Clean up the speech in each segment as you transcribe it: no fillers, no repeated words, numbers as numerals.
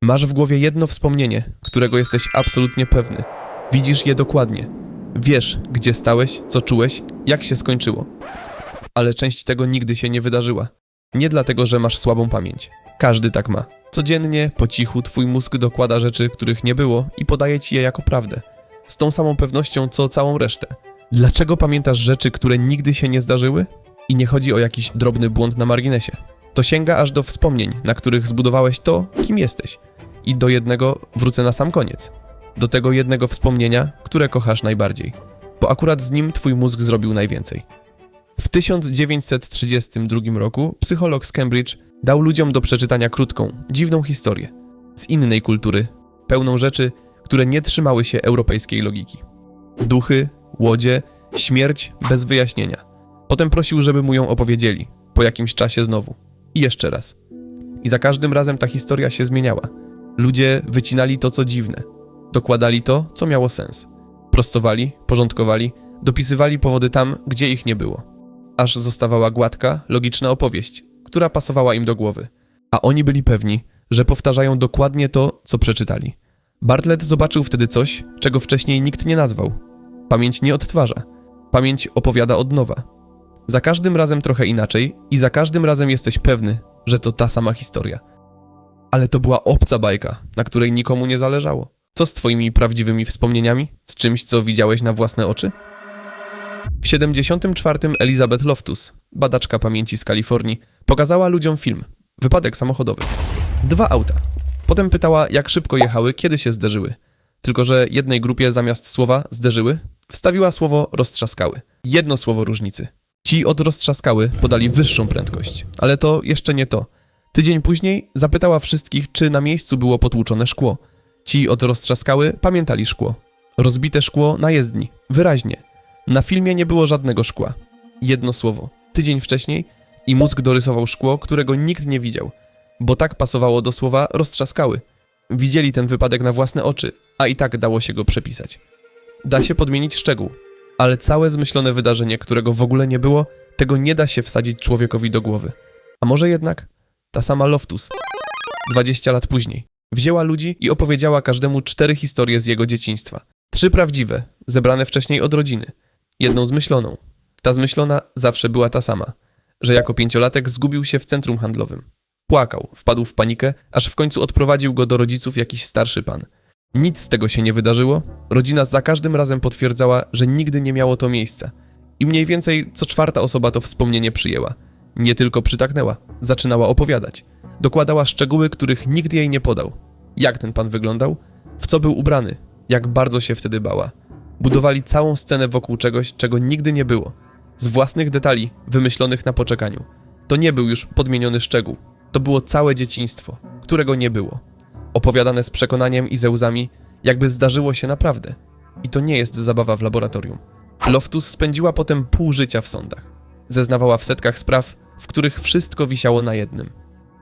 Masz w głowie jedno wspomnienie, którego jesteś absolutnie pewny. Widzisz je dokładnie. Wiesz, gdzie stałeś, co czułeś, jak się skończyło. Ale część tego nigdy się nie wydarzyła. Nie dlatego, że masz słabą pamięć. Każdy tak ma. Codziennie, po cichu, twój mózg dokłada rzeczy, których nie było i podaje ci je jako prawdę. Z tą samą pewnością, co całą resztę. Dlaczego pamiętasz rzeczy, które nigdy się nie zdarzyły? I nie chodzi o jakiś drobny błąd na marginesie. To sięga aż do wspomnień, na których zbudowałeś to, kim jesteś. I do jednego wrócę na sam koniec. Do tego jednego wspomnienia, które kochasz najbardziej. Bo akurat z nim twój mózg zrobił najwięcej. W 1932 roku psycholog z Cambridge dał ludziom do przeczytania krótką, dziwną historię. Z innej kultury, pełną rzeczy, które nie trzymały się europejskiej logiki. Duchy, łodzie, śmierć bez wyjaśnienia. Potem prosił, żeby mu ją opowiedzieli. Po jakimś czasie znowu. I jeszcze raz. I za każdym razem ta historia się zmieniała. Ludzie wycinali to, co dziwne. Dokładali to, co miało sens. Prostowali, porządkowali, dopisywali powody tam, gdzie ich nie było. Aż zostawała gładka, logiczna opowieść, która pasowała im do głowy. A oni byli pewni, że powtarzają dokładnie to, co przeczytali. Bartlett zobaczył wtedy coś, czego wcześniej nikt nie nazwał. Pamięć nie odtwarza. Pamięć opowiada od nowa. Za każdym razem trochę inaczej i za każdym razem jesteś pewny, że to ta sama historia. Ale to była obca bajka, na której nikomu nie zależało. Co z twoimi prawdziwymi wspomnieniami? Z czymś, co widziałeś na własne oczy? W 1974 Elizabeth Loftus, badaczka pamięci z Kalifornii, pokazała ludziom film. Wypadek samochodowy. 2 auta. Potem pytała, jak szybko jechały, kiedy się zderzyły. Tylko że jednej grupie zamiast słowa zderzyły, wstawiła słowo roztrzaskały. Jedno słowo różnicy. Ci od roztrzaskały podali wyższą prędkość. Ale to jeszcze nie to. Tydzień później zapytała wszystkich, czy na miejscu było potłuczone szkło. Ci od roztrzaskały pamiętali szkło. Rozbite szkło na jezdni. Wyraźnie. Na filmie nie było żadnego szkła. Jedno słowo. Tydzień wcześniej i mózg dorysował szkło, którego nikt nie widział. Bo tak pasowało do słowa roztrzaskały. Widzieli ten wypadek na własne oczy, a i tak dało się go przepisać. Da się podmienić szczegół. Ale całe zmyślone wydarzenie, którego w ogóle nie było, tego nie da się wsadzić człowiekowi do głowy. A może jednak ta sama Loftus, 20 lat później, wzięła ludzi i opowiedziała każdemu 4 historie z jego dzieciństwa. 3 prawdziwe, zebrane wcześniej od rodziny. Jedną zmyśloną. Ta zmyślona zawsze była ta sama, że jako 5-latek zgubił się w centrum handlowym. Płakał, wpadł w panikę, aż w końcu odprowadził go do rodziców jakiś starszy pan. Nic z tego się nie wydarzyło, rodzina za każdym razem potwierdzała, że nigdy nie miało to miejsca. I mniej więcej co 4. osoba to wspomnienie przyjęła. Nie tylko przytaknęła, zaczynała opowiadać. Dokładała szczegóły, których nikt jej nie podał. Jak ten pan wyglądał? W co był ubrany? Jak bardzo się wtedy bała? Budowali całą scenę wokół czegoś, czego nigdy nie było. Z własnych detali, wymyślonych na poczekaniu. To nie był już podmieniony szczegół. To było całe dzieciństwo, którego nie było. Opowiadane z przekonaniem i ze łzami, jakby zdarzyło się naprawdę. I to nie jest zabawa w laboratorium. Loftus spędziła potem pół życia w sądach. Zeznawała w setkach spraw, w których wszystko wisiało na jednym.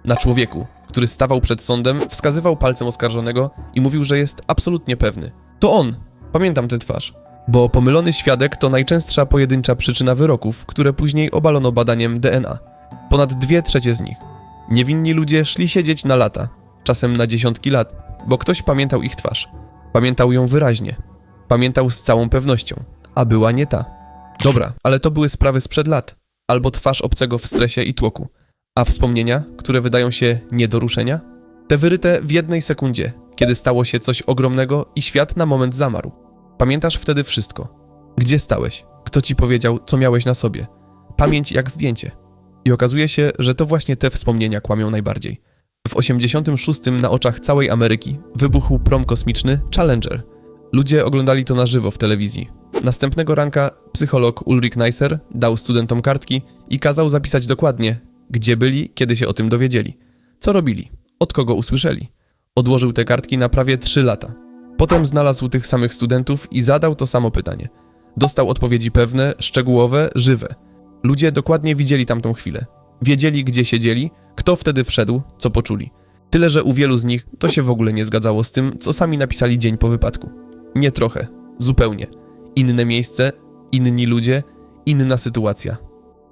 Na człowieku, który stawał przed sądem, wskazywał palcem oskarżonego i mówił, że jest absolutnie pewny. To on! Pamiętam tę twarz. Bo pomylony świadek to najczęstsza pojedyncza przyczyna wyroków, które później obalono badaniem DNA. Ponad 2/3 z nich. Niewinni ludzie szli siedzieć na lata, czasem na dziesiątki lat, bo ktoś pamiętał ich twarz. Pamiętał ją wyraźnie. Pamiętał z całą pewnością, a była nie ta. Dobra, ale to były sprawy sprzed lat. Albo twarz obcego w stresie i tłoku. A wspomnienia, które wydają się nie do ruszenia? Te wyryte w jednej sekundzie, kiedy stało się coś ogromnego i świat na moment zamarł. Pamiętasz wtedy wszystko. Gdzie stałeś? Kto ci powiedział, co miałeś na sobie? Pamięć jak zdjęcie. I okazuje się, że to właśnie te wspomnienia kłamią najbardziej. W 86 na oczach całej Ameryki wybuchł prom kosmiczny Challenger. Ludzie oglądali to na żywo w telewizji. Następnego ranka psycholog Ulrich Neisser dał studentom kartki i kazał zapisać dokładnie, gdzie byli, kiedy się o tym dowiedzieli. Co robili? Od kogo usłyszeli? Odłożył te kartki na prawie 3 lata. Potem znalazł tych samych studentów i zadał to samo pytanie. Dostał odpowiedzi pewne, szczegółowe, żywe. Ludzie dokładnie widzieli tamtą chwilę. Wiedzieli, gdzie siedzieli, kto wtedy wszedł, co poczuli. Tyle, że u wielu z nich to się w ogóle nie zgadzało z tym, co sami napisali dzień po wypadku. Nie trochę, zupełnie. Inne miejsce, inni ludzie, inna sytuacja.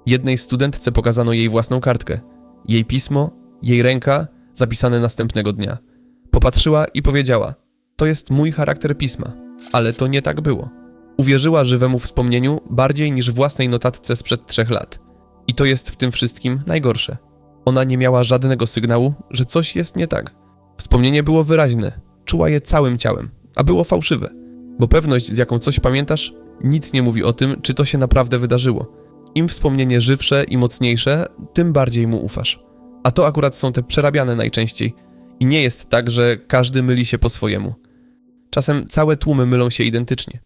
Jednej studentce pokazano jej własną kartkę. Jej pismo, jej ręka, zapisane następnego dnia. Popatrzyła i powiedziała: to jest mój charakter pisma, ale to nie tak było. Uwierzyła żywemu wspomnieniu bardziej niż własnej notatce sprzed 3 lat. I to jest w tym wszystkim najgorsze. Ona nie miała żadnego sygnału, że coś jest nie tak. Wspomnienie było wyraźne, czuła je całym ciałem, a było fałszywe. Bo pewność, z jaką coś pamiętasz, nic nie mówi o tym, czy to się naprawdę wydarzyło. Im wspomnienie żywsze i mocniejsze, tym bardziej mu ufasz. A to akurat są te przerabiane najczęściej. I nie jest tak, że każdy myli się po swojemu. Czasem całe tłumy mylą się identycznie.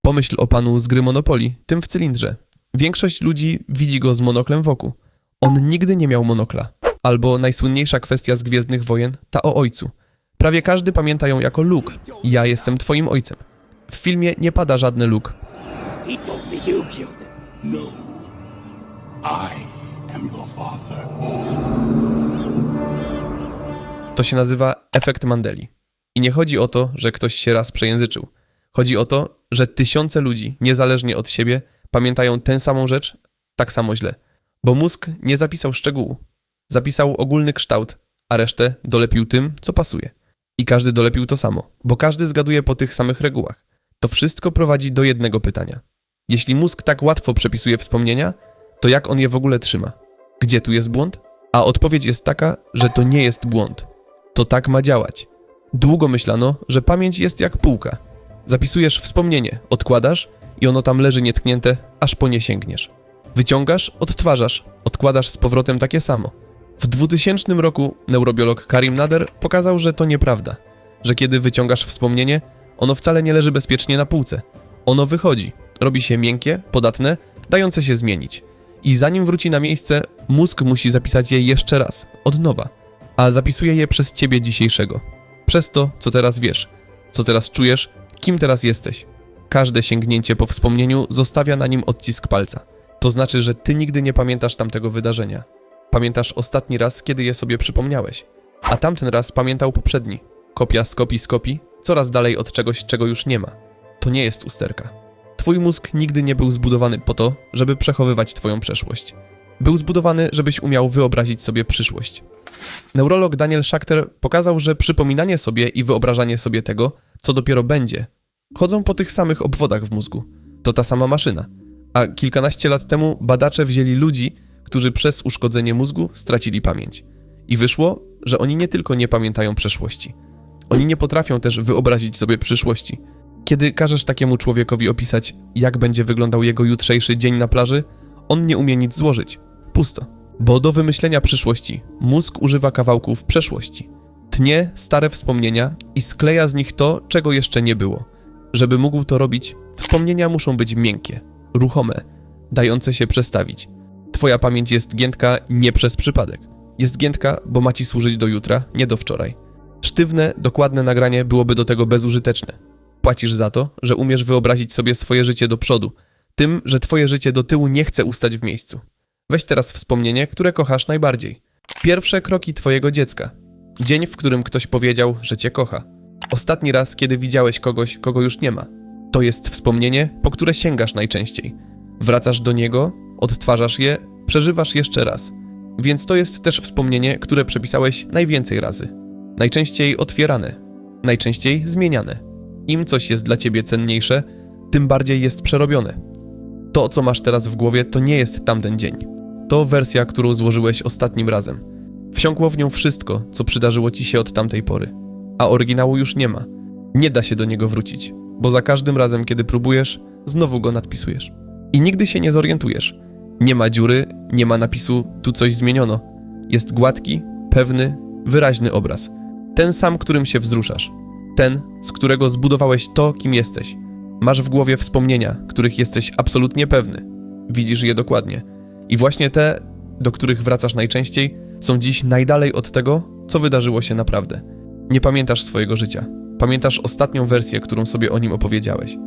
Pomyśl o panu z gry Monopoly, tym w cylindrze. Większość ludzi widzi go z monoklem wokół. On nigdy nie miał monokla. Albo najsłynniejsza kwestia z Gwiezdnych Wojen, ta o ojcu. Prawie każdy pamięta ją jako Luke. Ja jestem twoim ojcem. W filmie nie pada żadny Luke. He told me you killed him. No. I am your father. To się nazywa efekt Mandeli. I nie chodzi o to, że ktoś się raz przejęzyczył. Chodzi o to, że tysiące ludzi, niezależnie od siebie, pamiętają tę samą rzecz tak samo źle. Bo mózg nie zapisał szczegółu. Zapisał ogólny kształt, a resztę dolepił tym, co pasuje. I każdy dolepił to samo, bo każdy zgaduje po tych samych regułach. To wszystko prowadzi do jednego pytania. Jeśli mózg tak łatwo przepisuje wspomnienia, to jak on je w ogóle trzyma? Gdzie tu jest błąd? A odpowiedź jest taka, że to nie jest błąd. To tak ma działać. Długo myślano, że pamięć jest jak półka. Zapisujesz wspomnienie, odkładasz i ono tam leży nietknięte, aż po nie sięgniesz. Wyciągasz, odtwarzasz, odkładasz z powrotem takie samo. W 2000 roku neurobiolog Karim Nader pokazał, że to nieprawda. Że kiedy wyciągasz wspomnienie, ono wcale nie leży bezpiecznie na półce. Ono wychodzi, robi się miękkie, podatne, dające się zmienić. I zanim wróci na miejsce, mózg musi zapisać je jeszcze raz, od nowa. A zapisuje je przez ciebie dzisiejszego. Przez to, co teraz wiesz, co teraz czujesz, kim teraz jesteś. Każde sięgnięcie po wspomnieniu zostawia na nim odcisk palca. To znaczy, że ty nigdy nie pamiętasz tamtego wydarzenia. Pamiętasz ostatni raz, kiedy je sobie przypomniałeś. A tamten raz pamiętał poprzedni. Kopia z kopii, coraz dalej od czegoś, czego już nie ma. To nie jest usterka. Twój mózg nigdy nie był zbudowany po to, żeby przechowywać twoją przeszłość. Był zbudowany, żebyś umiał wyobrazić sobie przyszłość. Neurolog Daniel Schachter pokazał, że przypominanie sobie i wyobrażanie sobie tego, co dopiero będzie, chodzą po tych samych obwodach w mózgu. To ta sama maszyna. A kilkanaście lat temu badacze wzięli ludzi, którzy przez uszkodzenie mózgu stracili pamięć. I wyszło, że oni nie tylko nie pamiętają przeszłości. Oni nie potrafią też wyobrazić sobie przyszłości. Kiedy każesz takiemu człowiekowi opisać, jak będzie wyglądał jego jutrzejszy dzień na plaży, on nie umie nic złożyć. Pusto. Bo do wymyślenia przyszłości mózg używa kawałków przeszłości. Tnie stare wspomnienia i skleja z nich to, czego jeszcze nie było. Żeby mógł to robić, wspomnienia muszą być miękkie, ruchome, dające się przestawić. Twoja pamięć jest giętka nie przez przypadek. Jest giętka, bo ma ci służyć do jutra, nie do wczoraj. Sztywne, dokładne nagranie byłoby do tego bezużyteczne. Płacisz za to, że umiesz wyobrazić sobie swoje życie do przodu, tym, że twoje życie do tyłu nie chce ustać w miejscu. Weź teraz wspomnienie, które kochasz najbardziej. Pierwsze kroki twojego dziecka. Dzień, w którym ktoś powiedział, że cię kocha. Ostatni raz, kiedy widziałeś kogoś, kogo już nie ma. To jest wspomnienie, po które sięgasz najczęściej. Wracasz do niego, odtwarzasz je, przeżywasz jeszcze raz. Więc to jest też wspomnienie, które przepisałeś najwięcej razy. Najczęściej otwierane, najczęściej zmieniane. Im coś jest dla ciebie cenniejsze, tym bardziej jest przerobione. To, co masz teraz w głowie, to nie jest tamten dzień. To wersja, którą złożyłeś ostatnim razem. Wsiąkło w nią wszystko, co przydarzyło ci się od tamtej pory. A oryginału już nie ma. Nie da się do niego wrócić, bo za każdym razem, kiedy próbujesz, znowu go nadpisujesz. I nigdy się nie zorientujesz. Nie ma dziury, nie ma napisu, tu coś zmieniono. Jest gładki, pewny, wyraźny obraz. Ten sam, którym się wzruszasz. Ten, z którego zbudowałeś to, kim jesteś. Masz w głowie wspomnienia, których jesteś absolutnie pewny. Widzisz je dokładnie. I właśnie te, do których wracasz najczęściej, są dziś najdalej od tego, co wydarzyło się naprawdę. Nie pamiętasz swojego życia. Pamiętasz ostatnią wersję, którą sobie o nim opowiedziałeś.